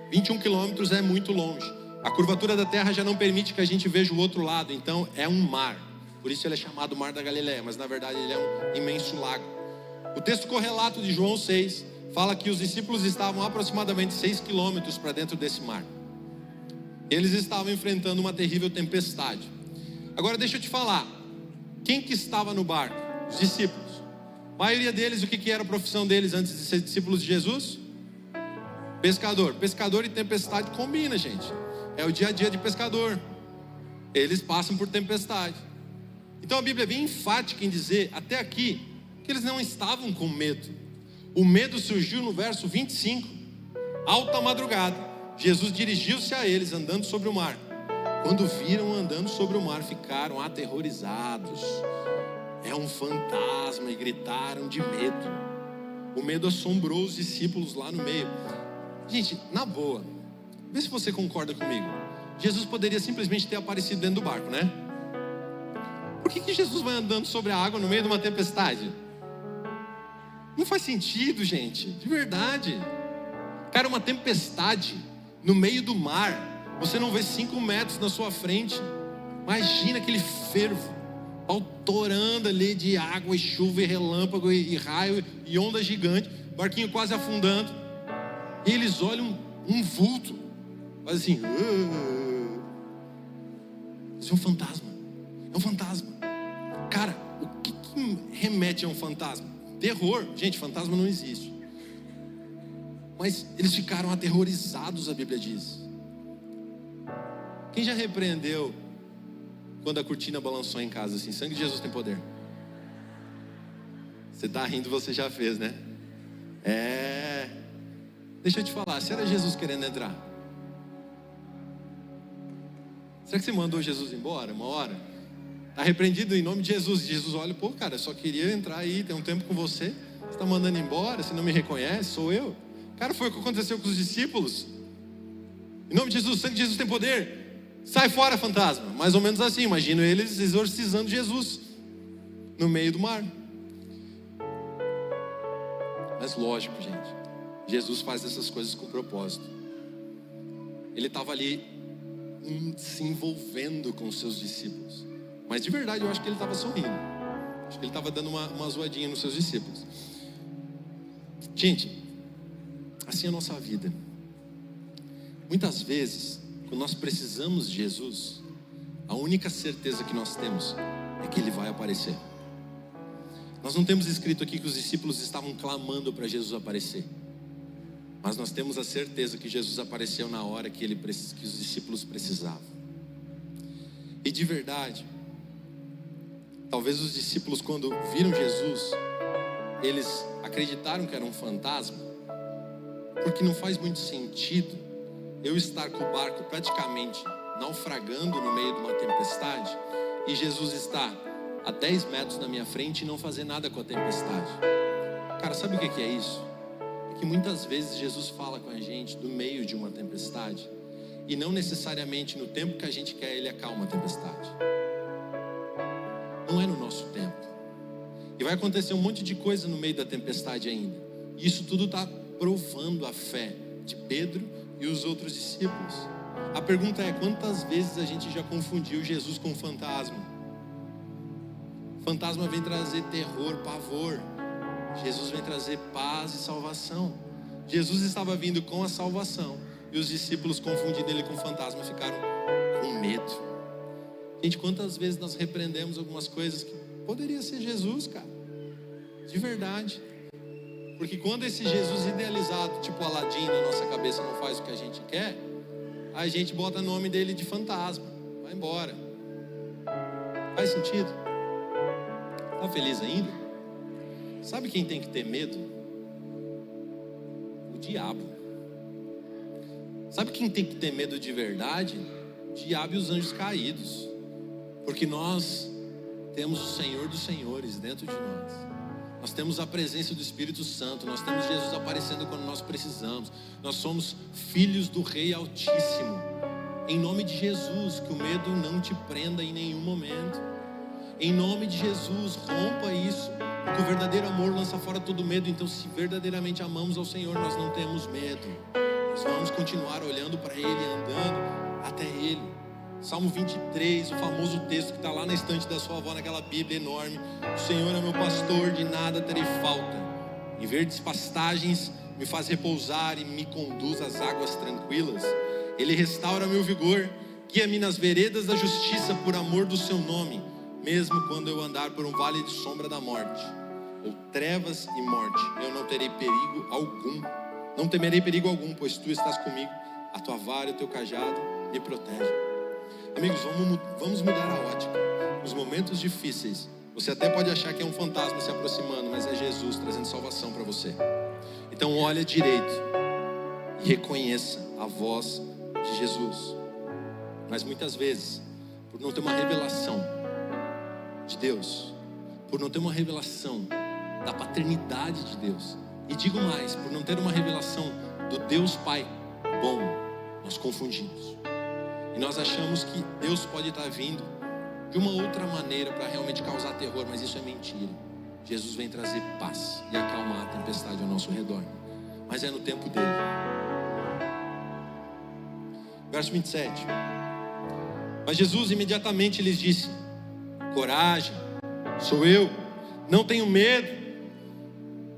21 quilômetros é muito longe. A curvatura da terra já não permite que a gente veja o outro lado, então é um mar. Por isso ele é chamado Mar da Galileia, mas na verdade ele é um imenso lago. O texto correlato de João 6 fala que os discípulos estavam aproximadamente 6 quilômetros para dentro desse mar. Eles estavam enfrentando uma terrível tempestade. Agora deixa eu te falar, quem que estava no barco? Os discípulos. A maioria deles, o que era a profissão deles antes de ser discípulos de Jesus? Pescador. Pescador e tempestade combina, gente. É o dia a dia de pescador. Eles passam por tempestade. Então a Bíblia é bem enfática em dizer, até aqui, que eles não estavam com medo. O medo surgiu no verso 25. Alta madrugada, Jesus dirigiu-se a eles andando sobre o mar. Quando viram andando sobre o mar, ficaram aterrorizados. É um fantasma, e gritaram de medo. O medo assombrou os discípulos lá no meio. Gente, na boa, vê se você concorda comigo. Jesus poderia simplesmente ter aparecido dentro do barco, né? Por que Jesus vai andando sobre a água no meio de uma tempestade? Não faz sentido, gente, de verdade. Cara, uma tempestade no meio do mar, você não vê 5 metros na sua frente. Imagina aquele fervo, torando ali de água e chuva e relâmpago e raio e onda gigante, barquinho quase afundando. E eles olham um vulto, faz assim, isso é um fantasma, é um fantasma. Cara, o que remete a um fantasma? Terror. Gente, fantasma não existe. Mas eles ficaram aterrorizados, a Bíblia diz. Quem já repreendeu quando a cortina balançou em casa assim? Sangue de Jesus tem poder. Você está rindo, você já fez, né? Deixa eu te falar, se era Jesus querendo entrar, será que você mandou Jesus embora uma hora? Está repreendido em nome de Jesus. Jesus olha, pô, cara, eu só queria entrar aí, ter um tempo com você. Você está mandando embora, você não me reconhece, sou eu. Cara, foi o que aconteceu com os discípulos. Em nome de Jesus, o sangue de Jesus tem poder. Sai fora, fantasma. Mais ou menos assim, imagino eles exorcizando Jesus no meio do mar. Mas lógico, gente, Jesus faz essas coisas com propósito. Ele estava ali se envolvendo com os seus discípulos. Mas de verdade eu acho que ele estava sorrindo. Acho que ele estava dando uma zoadinha nos seus discípulos. Gente, assim é a nossa vida. Muitas vezes, quando nós precisamos de Jesus, a única certeza que nós temos é que Ele vai aparecer. Nós não temos escrito aqui que os discípulos estavam clamando para Jesus aparecer, mas nós temos a certeza que Jesus apareceu na hora que os discípulos precisavam. E de verdade, talvez os discípulos, quando viram Jesus, eles acreditaram que era um fantasma, porque não faz muito sentido eu estar com o barco praticamente naufragando no meio de uma tempestade e Jesus está a 10 metros na minha frente e não fazer nada com a tempestade. Cara, sabe o que é isso? É que muitas vezes Jesus fala com a gente do meio de uma tempestade e não necessariamente no tempo que a gente quer Ele acalma a tempestade. Não é no nosso tempo. E vai acontecer um monte de coisa no meio da tempestade ainda. E isso tudo está provando a fé de Pedro e os outros discípulos. A pergunta é, quantas vezes a gente já confundiu Jesus com fantasma? Fantasma vem trazer terror, pavor. Jesus vem trazer paz e salvação. Jesus estava vindo com a salvação e os discípulos, confundindo Ele com fantasma, ficaram com medo. Gente, quantas vezes nós repreendemos algumas coisas que poderia ser Jesus, cara, de verdade. Porque quando esse Jesus idealizado, tipo Aladim, na nossa cabeça não faz o que a gente quer, a gente bota o nome dele de fantasma, vai embora. Faz sentido? Tá feliz ainda? Sabe quem tem que ter medo? O diabo. Sabe quem tem que ter medo de verdade? O diabo e os anjos caídos. Porque nós temos o Senhor dos Senhores dentro de nós. Nós temos a presença do Espírito Santo. Nós temos Jesus aparecendo quando nós precisamos. Nós somos filhos do Rei Altíssimo. Em nome de Jesus, que o medo não te prenda em nenhum momento. Em nome de Jesus, rompa isso. Porque o verdadeiro amor lança fora todo medo. Então, se verdadeiramente amamos ao Senhor, nós não temos medo. Nós vamos continuar olhando para Ele, andando até Ele. Salmo 23, o famoso texto que está lá na estante da sua avó, naquela Bíblia enorme. O Senhor é meu pastor, de nada terei falta. Em verdes pastagens me faz repousar e me conduz às águas tranquilas. Ele restaura meu vigor, guia-me nas veredas da justiça por amor do seu nome. Mesmo quando eu andar por um vale de sombra da morte, ou trevas e morte, eu não terei perigo algum. Não temerei perigo algum, pois tu estás comigo. A tua vara e o teu cajado me protegem. Amigos, vamos mudar a ótica. Nos momentos difíceis, você até pode achar que é um fantasma se aproximando, mas é Jesus trazendo salvação para você. Então olha direito e reconheça a voz de Jesus. Mas muitas vezes, por não ter uma revelação de Deus, por não ter uma revelação da paternidade de Deus, e digo mais, por não ter uma revelação do Deus Pai bom, nós confundimos. E nós achamos que Deus pode estar vindo de uma outra maneira para realmente causar terror, mas isso é mentira. Jesus vem trazer paz e acalmar a tempestade ao nosso redor, mas é no tempo dele. Verso 27. Mas Jesus imediatamente lhes disse: coragem, sou eu, não tenho medo.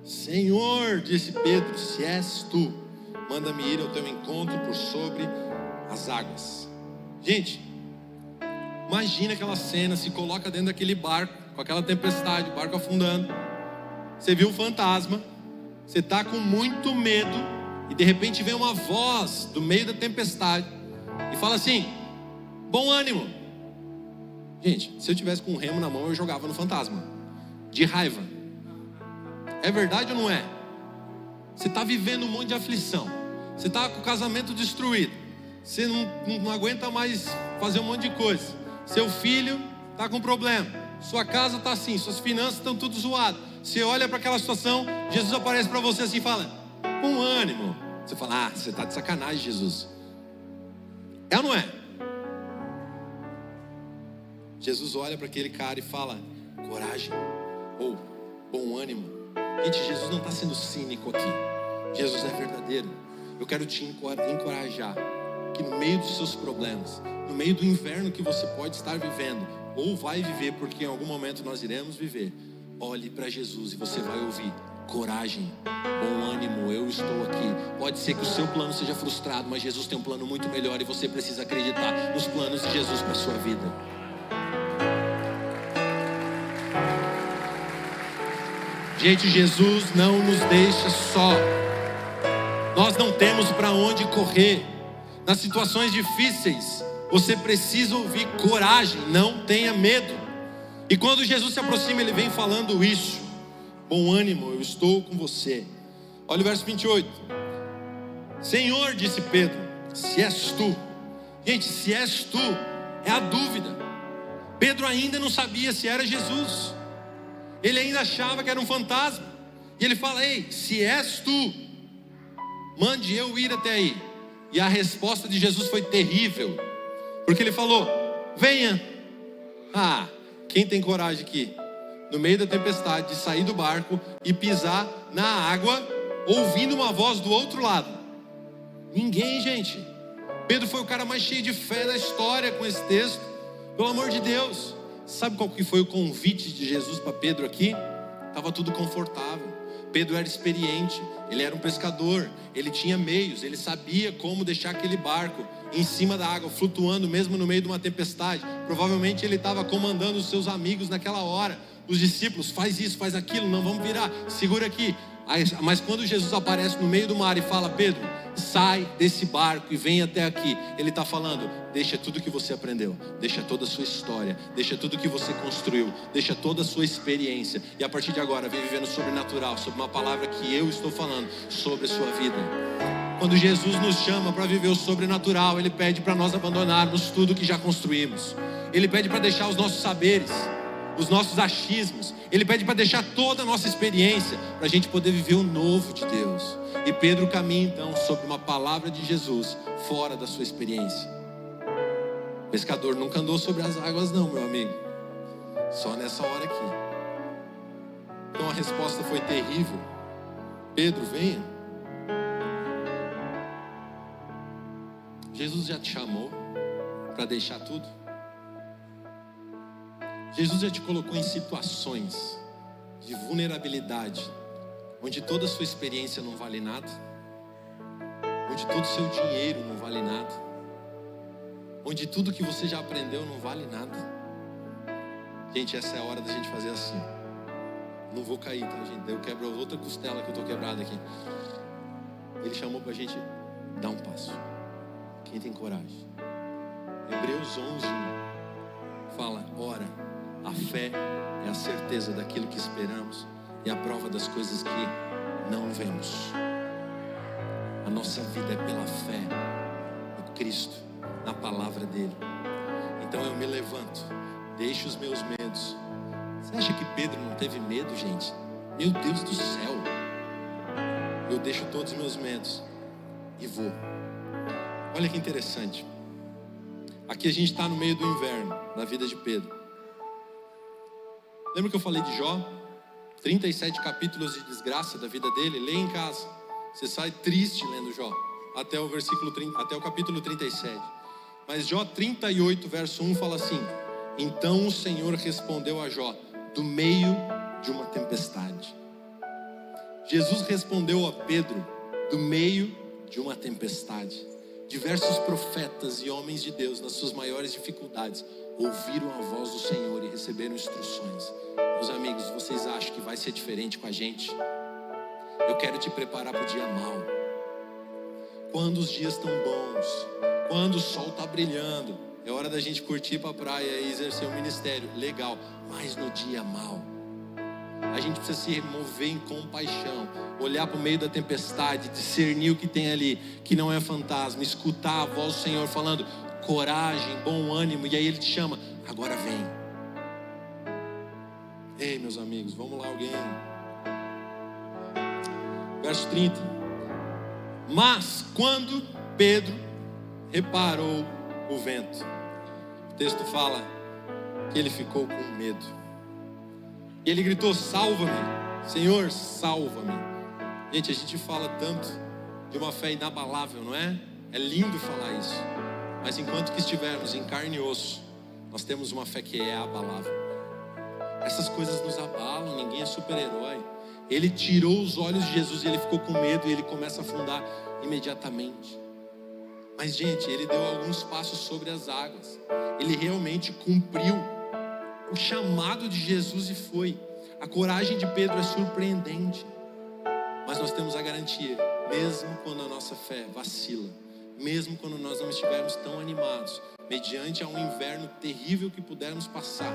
Senhor, disse Pedro, se és tu, manda-me ir ao teu encontro por sobre as águas. Gente, imagina aquela cena, se coloca dentro daquele barco, com aquela tempestade, o barco afundando. Você viu um fantasma, você está com muito medo, e de repente vem uma voz do meio da tempestade e fala assim: bom ânimo. Gente, se eu tivesse com um remo na mão, eu jogava no fantasma, de raiva. É verdade ou não é? Você está vivendo um monte de aflição, você está com o casamento destruído, você não aguenta mais fazer um monte de coisa, seu filho está com problema, sua casa está assim, suas finanças estão tudo zoadas. Você olha para aquela situação, Jesus aparece para você assim e fala: com ânimo. Você fala: ah, você está de sacanagem, Jesus. É ou não é? Jesus olha para aquele cara e fala: coragem, ou bom ânimo. Gente, Jesus não está sendo cínico aqui, Jesus é verdadeiro. Eu quero te encorajar que no meio dos seus problemas, no meio do inverno que você pode estar vivendo, ou vai viver, porque em algum momento nós iremos viver, olhe para Jesus e você vai ouvir: coragem, bom ânimo, eu estou aqui. Pode ser que o seu plano seja frustrado, mas Jesus tem um plano muito melhor e você precisa acreditar nos planos de Jesus para a sua vida. Gente, Jesus não nos deixa só. Nós não temos para onde correr. Nas situações difíceis, você precisa ouvir: coragem, não tenha medo. E quando Jesus se aproxima, ele vem falando isso: bom ânimo, eu estou com você. Olha o verso 28. Senhor, disse Pedro, se és tu. Gente, se és tu, é a dúvida. Pedro ainda não sabia se era Jesus. Ele ainda achava que era um fantasma. E ele fala: ei, se és tu, mande eu ir até aí. E a resposta de Jesus foi terrível, porque ele falou: venha. Ah, quem tem coragem aqui, no meio da tempestade, de sair do barco e pisar na água, ouvindo uma voz do outro lado? Ninguém, gente. Pedro foi o cara mais cheio de fé da história com esse texto. Pelo amor de Deus. Sabe qual que foi o convite de Jesus para Pedro aqui? Estava tudo confortável. Pedro era experiente, ele era um pescador, ele tinha meios, ele sabia como deixar aquele barco em cima da água, flutuando mesmo no meio de uma tempestade. Provavelmente ele estava comandando os seus amigos naquela hora, os discípulos: faz isso, faz aquilo, não vamos virar, segura aqui. Mas quando Jesus aparece no meio do mar e fala: Pedro, sai desse barco e vem até aqui, ele está falando: deixa tudo que você aprendeu, deixa toda a sua história, deixa tudo que você construiu, deixa toda a sua experiência, e a partir de agora vem viver no sobrenatural, sobre uma palavra que eu estou falando sobre a sua vida. Quando Jesus nos chama para viver o sobrenatural, ele pede para nós abandonarmos tudo que já construímos. Ele pede para deixar os nossos saberes, os nossos achismos. Ele pede para deixar toda a nossa experiência, para a gente poder viver o novo de Deus. E Pedro caminha então sobre uma palavra de Jesus, fora da sua experiência. O pescador nunca andou sobre as águas não, meu amigo. Só nessa hora aqui. Então a resposta foi terrível. Pedro, venha. Jesus já te chamou para deixar tudo? Jesus já te colocou em situações de vulnerabilidade, onde toda a sua experiência não vale nada, onde todo o seu dinheiro não vale nada, onde tudo que você já aprendeu não vale nada. Gente, essa é a hora da gente fazer assim. Não vou cair, tá, gente? Eu quebro outra costela que eu estou quebrada aqui. Ele chamou para a gente dar um passo. Quem tem coragem? Hebreus 11 fala: ora, a fé é a certeza daquilo que esperamos e a prova das coisas que não vemos. A nossa vida é pela fé no Cristo, na palavra dele. Então eu me levanto, deixo os meus medos. Você acha que Pedro não teve medo, gente? Meu Deus do céu. Eu deixo todos os meus medos e vou. Olha que interessante. Aqui a gente está no meio do inverno, na vida de Pedro. Lembra que eu falei de Jó? 37 capítulos de desgraça da vida dele. Lê em casa. Você sai triste lendo Jó, até o capítulo 37. Mas Jó 38, verso 1 fala assim: então o Senhor respondeu a Jó do meio de uma tempestade. Jesus respondeu a Pedro do meio de uma tempestade. Diversos profetas e homens de Deus, nas suas maiores dificuldades, ouviram a voz do Senhor e receberam instruções. Meus amigos, vocês acham que vai ser diferente com a gente? Eu quero te preparar para o dia mau. Quando os dias estão bons, quando o sol está brilhando, é hora da gente curtir para a praia e exercer o ministério. Legal, mas no dia mau, a gente precisa se mover em compaixão, olhar para o meio da tempestade, discernir o que tem ali, que não é fantasma, escutar a voz do Senhor falando: coragem, bom ânimo. E aí Ele te chama: agora vem. Ei, meus amigos, vamos lá, alguém. Verso 30. Mas quando Pedro reparou o vento, o texto fala que ele ficou com medo. E ele gritou: salva-me, Senhor, salva-me. Gente, a gente fala tanto de uma fé inabalável, não é? É lindo falar isso. Mas enquanto que estivermos em carne e osso, nós temos uma fé que é abalável. Essas coisas nos abalam, ninguém é super-herói. Ele tirou os olhos de Jesus e ele ficou com medo e ele começa a afundar imediatamente. Mas, gente, ele deu alguns passos sobre as águas. Ele realmente cumpriu o chamado de Jesus e foi. A coragem de Pedro é surpreendente. Mas nós temos a garantia, mesmo quando a nossa fé vacila, mesmo quando nós não estivermos tão animados, mediante a um inverno terrível que podemos passar,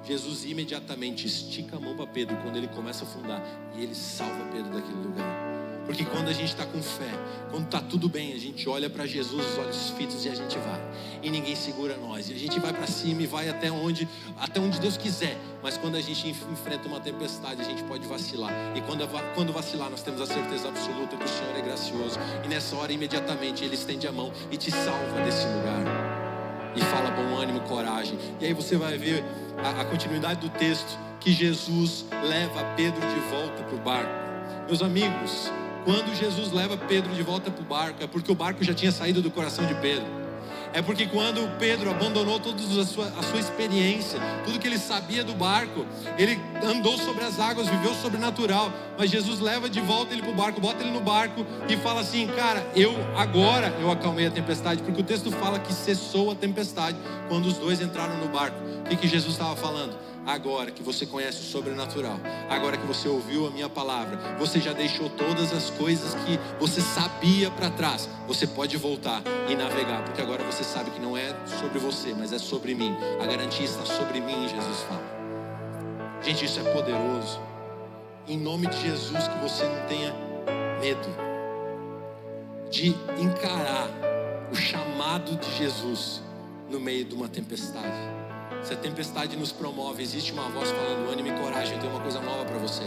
Jesus imediatamente estica a mão para Pedro quando ele começa a afundar e ele salva Pedro daquele lugar. Porque quando a gente está com fé, quando está tudo bem, a gente olha para Jesus, os olhos fitos, e a gente vai. E ninguém segura nós. E a gente vai para cima e vai até onde Deus quiser. Mas quando a gente enfrenta uma tempestade, a gente pode vacilar. E quando vacilar, nós temos a certeza absoluta que o Senhor é gracioso. E nessa hora, imediatamente, Ele estende a mão e te salva desse lugar. E fala: bom ânimo, coragem. E aí você vai ver a continuidade do texto, que Jesus leva Pedro de volta para o barco. Meus amigos, quando Jesus leva Pedro de volta para o barco, é porque o barco já tinha saído do coração de Pedro. É porque quando Pedro abandonou toda a sua experiência, tudo que ele sabia do barco, ele andou sobre as águas, viveu sobrenatural. Mas Jesus leva de volta ele para o barco, bota ele no barco e fala assim: cara, eu acalmei a tempestade. Porque o texto fala que cessou a tempestade quando os dois entraram no barco. O que Jesus estava falando? Agora que você conhece o sobrenatural, agora que você ouviu a minha palavra, você já deixou todas as coisas que você sabia para trás, você pode voltar e navegar, porque agora você sabe que não é sobre você, mas é sobre mim. A garantia está sobre mim, Jesus fala. Gente, isso é poderoso. Em nome de Jesus, que você não tenha medo de encarar o chamado de Jesus no meio de uma tempestade. Se a tempestade nos promove, existe uma voz falando: ânimo e coragem, eu tenho uma coisa nova para você.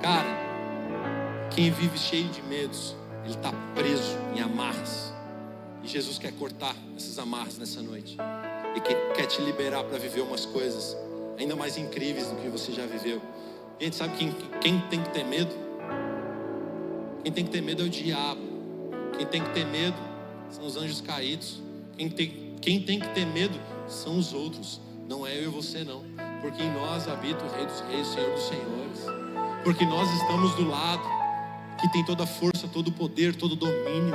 Cara, quem vive cheio de medos, ele está preso em amarras. E Jesus quer cortar essas amarras nessa noite. E quer te liberar para viver umas coisas ainda mais incríveis do que você já viveu. Gente, sabe quem tem que ter medo? Quem tem que ter medo é o diabo. Quem tem que ter medo são os anjos caídos. Quem tem que ter medo são os outros, não é eu e você não. Porque em nós habita o Rei dos Reis, o Senhor dos Senhores. Porque nós estamos do lado que tem toda a força, todo o poder, todo o domínio.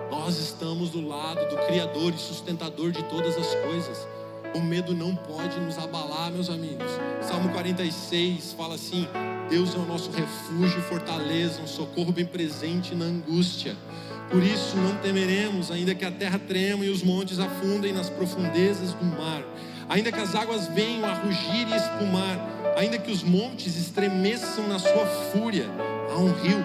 Nós estamos do lado do Criador e sustentador de todas as coisas. O medo não pode nos abalar, meus amigos. Salmo 46 fala assim: Deus é o nosso refúgio e fortaleza, um socorro bem presente na angústia. Por isso não temeremos, ainda que a terra trema e os montes afundem nas profundezas do mar, ainda que as águas venham a rugir e espumar, ainda que os montes estremeçam na sua fúria. Há um rio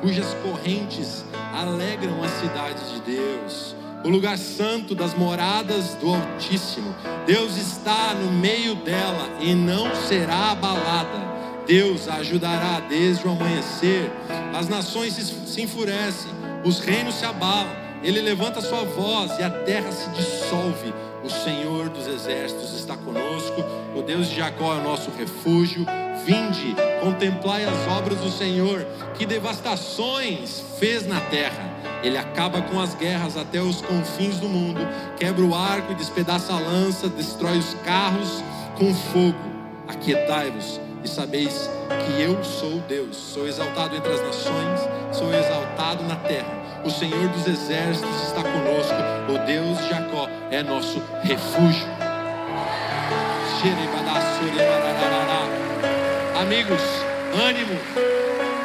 cujas correntes alegram a cidade de Deus, o lugar santo das moradas do Altíssimo. Deus está no meio dela e não será abalada. Deus a ajudará desde o amanhecer. As nações se enfurecem, os reinos se abalam. Ele levanta sua voz e a terra se dissolve. O Senhor dos exércitos está conosco. O Deus de Jacó é o nosso refúgio. Vinde, contemplai as obras do Senhor, que devastações fez na terra. Ele acaba com as guerras até os confins do mundo, quebra o arco e despedaça a lança, destrói os carros com fogo. Aquietai-vos e sabeis que eu sou Deus. Sou exaltado entre as nações, sou exaltado na terra. O Senhor dos exércitos está conosco. O Deus de Jacó é nosso refúgio. Amigos, ânimo,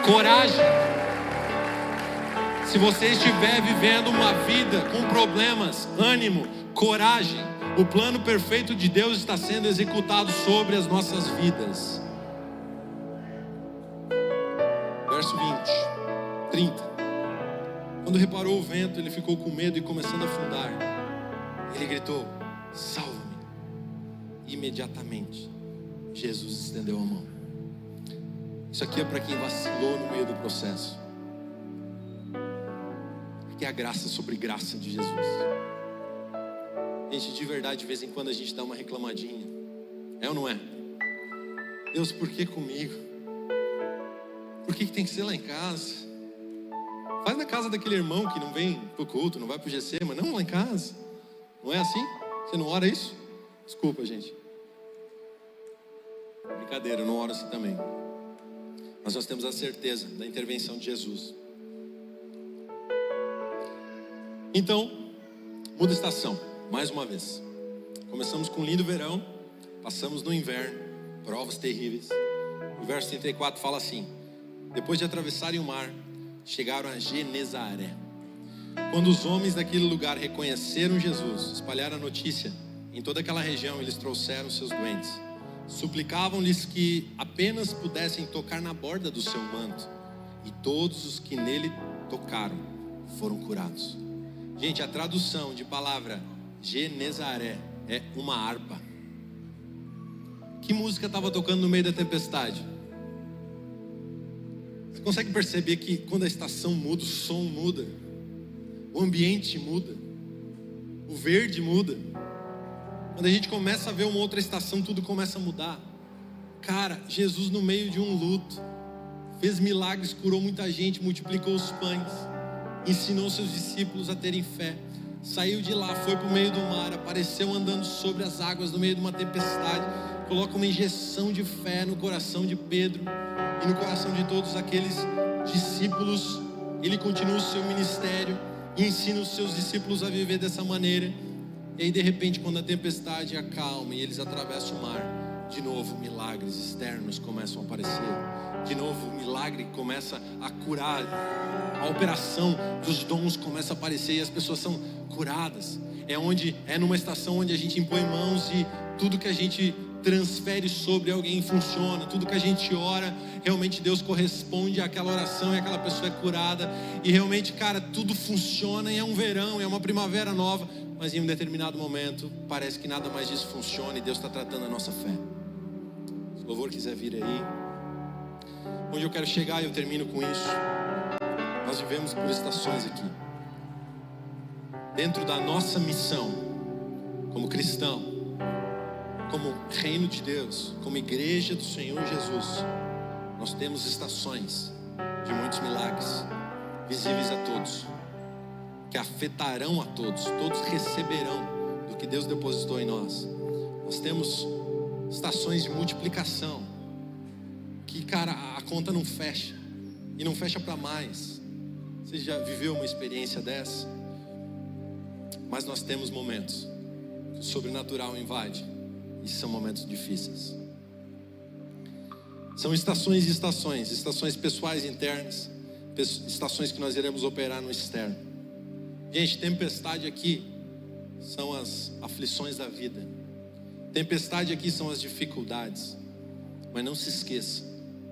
coragem. Se você estiver vivendo uma vida com problemas, ânimo, coragem. O plano perfeito de Deus está sendo executado sobre as nossas vidas. Verso 30. Quando reparou o vento, ele ficou com medo e começando a afundar. Ele gritou: salva-me. Imediatamente, Jesus estendeu a mão. Isso aqui é para quem vacilou no meio do processo. Aqui é a graça sobre graça de Jesus. Gente, de verdade, de vez em quando a gente dá uma reclamadinha. É ou não é? Deus, por que comigo? Por que tem que ser lá em casa? Faz na casa daquele irmão que não vem pro culto, não vai pro GC, mas não lá em casa. Não é assim? Você não ora isso? Desculpa, gente. Brincadeira, eu não oro assim também. Mas nós temos a certeza da intervenção de Jesus. Então, muda a estação, mais uma vez. Começamos com um lindo verão, passamos no inverno, provas terríveis. O verso 34 fala assim: depois de atravessarem o mar, chegaram a Genezaré. Quando os homens daquele lugar reconheceram Jesus, espalharam a notícia em toda aquela região, eles trouxeram seus doentes. Suplicavam-lhes que apenas pudessem tocar na borda do seu manto, e todos os que nele tocaram foram curados. Gente, a tradução de palavra Genezaré é uma harpa. Que música estava tocando no meio da tempestade? Você consegue perceber que quando a estação muda, o som muda, o ambiente muda, o verde muda? Quando a gente começa a ver uma outra estação, tudo começa a mudar. Cara, Jesus no meio de um luto, fez milagres, curou muita gente, multiplicou os pães, ensinou seus discípulos a terem fé. Saiu de lá, foi para o meio do mar, apareceu andando sobre as águas no meio de uma tempestade. Coloca uma injeção de fé no coração de Pedro e no coração de todos aqueles discípulos. Ele continua o seu ministério e ensina os seus discípulos a viver dessa maneira. E aí de repente, quando a tempestade acalma e eles atravessam o mar, de novo milagres externos começam a aparecer. De novo o milagre começa a curar. A operação dos dons começa a aparecer e as pessoas são curadas. É numa estação onde a gente impõe mãos e tudo que a gente transfere sobre alguém funciona. Tudo que a gente ora, realmente Deus corresponde àquela oração e aquela pessoa é curada. E realmente, cara, tudo funciona e é um verão, é uma primavera nova. Mas em um determinado momento, parece que nada mais disso funciona e Deus está tratando a nossa fé. Se o louvor quiser vir aí. Onde eu quero chegar, eu termino com isso. Nós vivemos por estações aqui. Dentro da nossa missão, como cristão, como reino de Deus, como igreja do Senhor Jesus, nós temos estações de muitos milagres, visíveis a todos, que afetarão a todos, todos receberão do que Deus depositou em nós. Nós temos estações de multiplicação, que, cara, a conta não fecha, e não fecha para mais. Você já viveu uma experiência dessa? Mas nós temos momentos que o sobrenatural invade, e são momentos difíceis. São estações e estações, estações pessoais e internas, estações que nós iremos operar no externo. Gente, tempestade aqui são as aflições da vida. Tempestade aqui são as dificuldades. Mas não se esqueça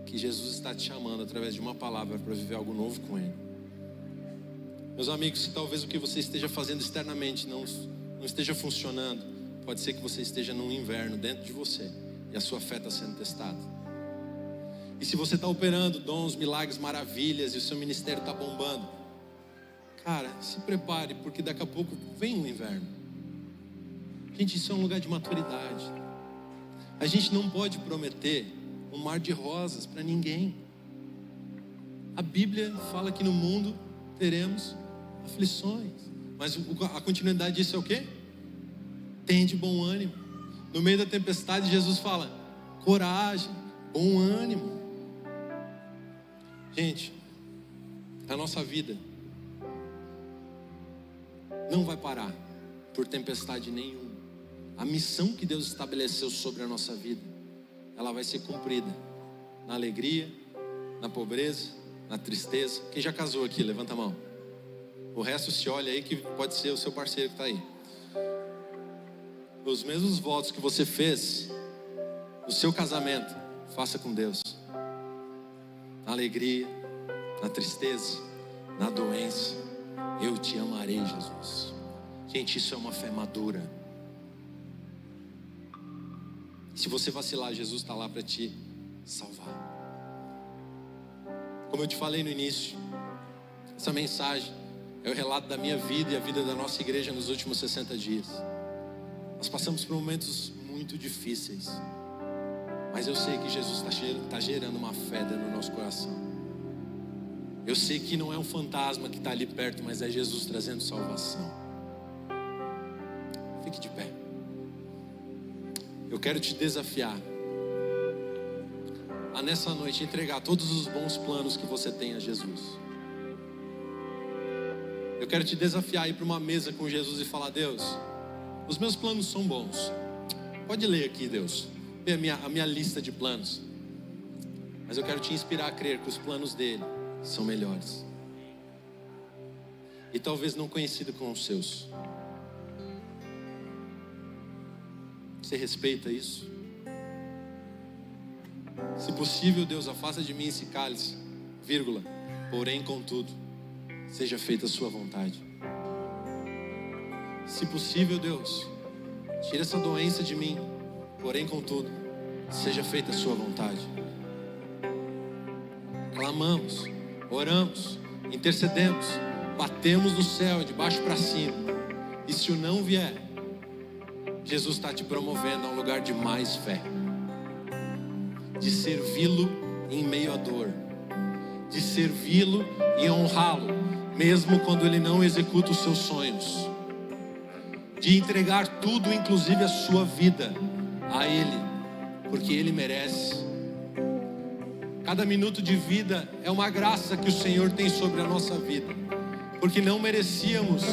que Jesus está te chamando através de uma palavra para viver algo novo com Ele. Meus amigos, se talvez o que você esteja fazendo externamente não esteja funcionando, pode ser que você esteja num inverno dentro de você e a sua fé está sendo testada. E se você está operando dons, milagres, maravilhas e o seu ministério está bombando, cara, se prepare, porque daqui a pouco vem o inverno. Gente, isso é um lugar de maturidade. A gente não pode prometer um mar de rosas para ninguém. A Bíblia fala que no mundo teremos aflições, mas a continuidade disso é o quê? Tende bom ânimo. No meio da tempestade, Jesus fala: coragem, bom ânimo. Gente, a nossa vida não vai parar por tempestade nenhuma. A missão que Deus estabeleceu sobre a nossa vida, ela vai ser cumprida na alegria, na pobreza, na tristeza. Quem já casou aqui, levanta a mão. O resto se olha aí, que pode ser o seu parceiro que está aí. Os mesmos votos que você fez no seu casamento, faça com Deus. Na alegria, na tristeza, na doença, eu te amarei, Jesus. Gente, isso é uma fé madura. Se você vacilar, Jesus está lá para te salvar. Como eu te falei no início, essa mensagem é o relato da minha vida e a vida da nossa igreja nos últimos 60 dias. Nós passamos por momentos muito difíceis, mas eu sei que Jesus está gerando uma fé no nosso coração. Eu sei que não é um fantasma que está ali perto, mas é Jesus trazendo salvação. Fique de pé. Eu quero te desafiar a nessa noite entregar todos os bons planos que você tem a Jesus. Eu quero te desafiar a ir para uma mesa com Jesus e falar: Deus, os meus planos são bons. Pode ler aqui, Deus, vê a minha lista de planos. Mas eu quero te inspirar a crer que os planos dele são melhores. E talvez não conhecido com os seus. Você respeita isso? Se possível, Deus, afasta de mim esse cálice, vírgula, porém, contudo, seja feita a sua vontade. Se possível, Deus, tira essa doença de mim, porém, contudo, seja feita a sua vontade. Clamamos, oramos, intercedemos, batemos no céu, de baixo para cima. E se o não vier, Jesus está te promovendo a um lugar de mais fé, de servi-lo em meio à dor, de servi-lo e honrá-lo, mesmo quando ele não executa os seus sonhos, de entregar tudo, inclusive a sua vida, a Ele, porque Ele merece. Cada minuto de vida é uma graça que o Senhor tem sobre a nossa vida, porque não merecíamos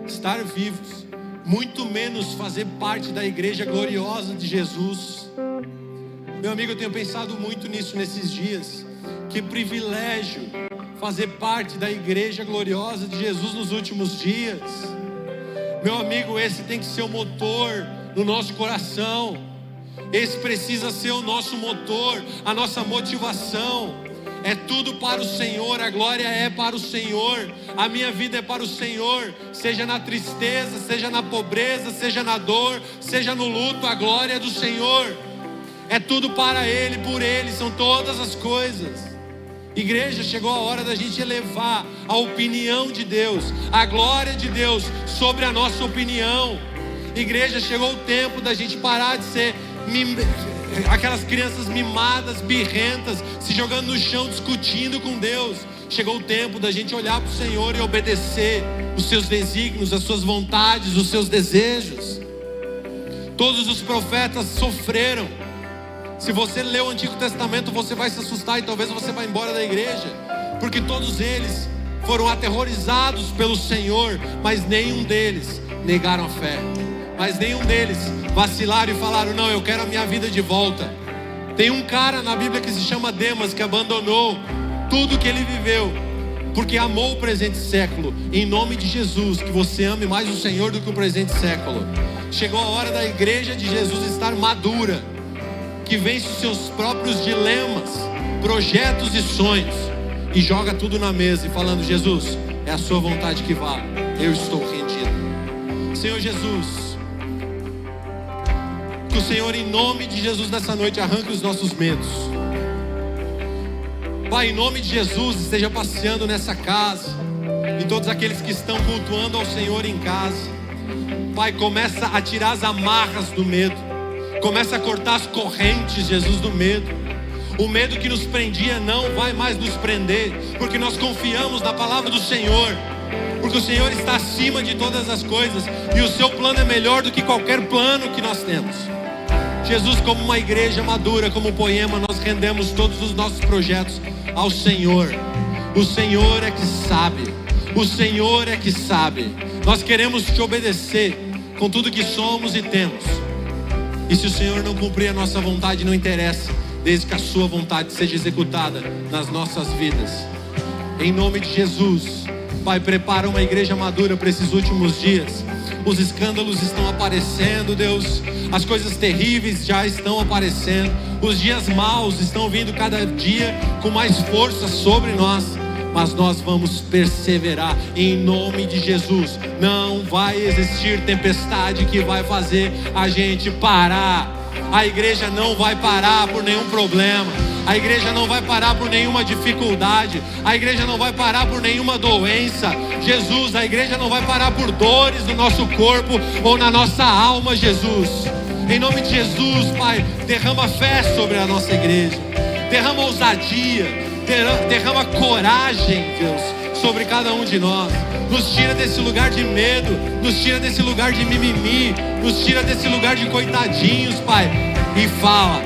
estar vivos, muito menos fazer parte da igreja gloriosa de Jesus. Meu amigo, eu tenho pensado muito nisso nesses dias. Que privilégio fazer parte da igreja gloriosa de Jesus nos últimos dias. Meu amigo, esse tem que ser o motor no nosso coração. Esse precisa ser o nosso motor, a nossa motivação. É tudo para o Senhor, a glória é para o Senhor, a minha vida é para o Senhor, seja na tristeza, seja na pobreza, seja na dor, seja no luto, a glória é do Senhor. É tudo para Ele, por Ele, são todas as coisas. Igreja, chegou a hora da gente elevar a opinião de Deus, a glória de Deus sobre a nossa opinião. Igreja, chegou o tempo da gente parar de ser aquelas crianças mimadas, birrentas, se jogando no chão, discutindo com Deus. Chegou o tempo da gente olhar para o Senhor e obedecer os seus desígnios, as suas vontades, os seus desejos. Todos os profetas sofreram. Se você lê o Antigo Testamento, você vai se assustar e talvez você vá embora da igreja, porque todos eles foram aterrorizados pelo Senhor, mas nenhum deles negaram a fé, mas nenhum deles vacilaram e falaram: não, eu quero a minha vida de volta. Tem um cara na Bíblia que se chama Demas, que abandonou tudo que ele viveu, porque amou o presente século. Em nome de Jesus, que você ame mais o Senhor do que o presente século. Chegou a hora da igreja de Jesus estar madura, que vence os seus próprios dilemas, projetos e sonhos e joga tudo na mesa e falando: Jesus, é a sua vontade que vale, eu estou rendido. Senhor Jesus, que o Senhor, em nome de Jesus, nessa noite arranque os nossos medos. Pai, em nome de Jesus, esteja passeando nessa casa, e todos aqueles que estão cultuando ao Senhor em casa. Pai, começa a tirar as amarras do medo, começa a cortar as correntes, Jesus, do medo. O medo que nos prendia não vai mais nos prender, porque nós confiamos na palavra do Senhor, porque o Senhor está acima de todas as coisas, e o seu plano é melhor do que qualquer plano que nós temos. Jesus, como uma igreja madura, como Poema, nós rendemos todos os nossos projetos ao Senhor. O Senhor é que sabe, o Senhor é que sabe. Nós queremos te obedecer com tudo que somos e temos. E se o Senhor não cumprir a nossa vontade, não interessa, desde que a sua vontade seja executada nas nossas vidas. Em nome de Jesus, Pai, prepara uma igreja madura para esses últimos dias. Os escândalos estão aparecendo, Deus. As coisas terríveis já estão aparecendo. Os dias maus estão vindo cada dia com mais força sobre nós. Mas nós vamos perseverar em nome de Jesus. Não vai existir tempestade que vai fazer a gente parar. A igreja não vai parar por nenhum problema. A igreja não vai parar por nenhuma dificuldade. A igreja não vai parar por nenhuma doença. Jesus, a igreja não vai parar por dores no nosso corpo ou na nossa alma, Jesus. Em nome de Jesus, Pai, derrama fé sobre a nossa igreja. Derrama ousadia, derrama coragem, Deus, sobre cada um de nós. Nos tira desse lugar de medo, nos tira desse lugar de mimimi, nos tira desse lugar de coitadinhos, Pai. E fala,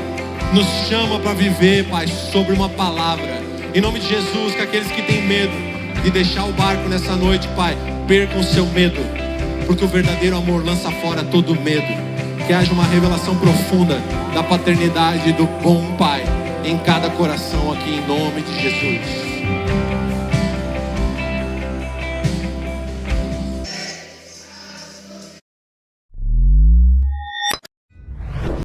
nos chama para viver, Pai, sobre uma palavra. Em nome de Jesus, que aqueles que têm medo de deixar o barco nessa noite, Pai, percam o seu medo, porque o verdadeiro amor lança fora todo medo. Que haja uma revelação profunda da paternidade do bom Pai em cada coração aqui, em nome de Jesus.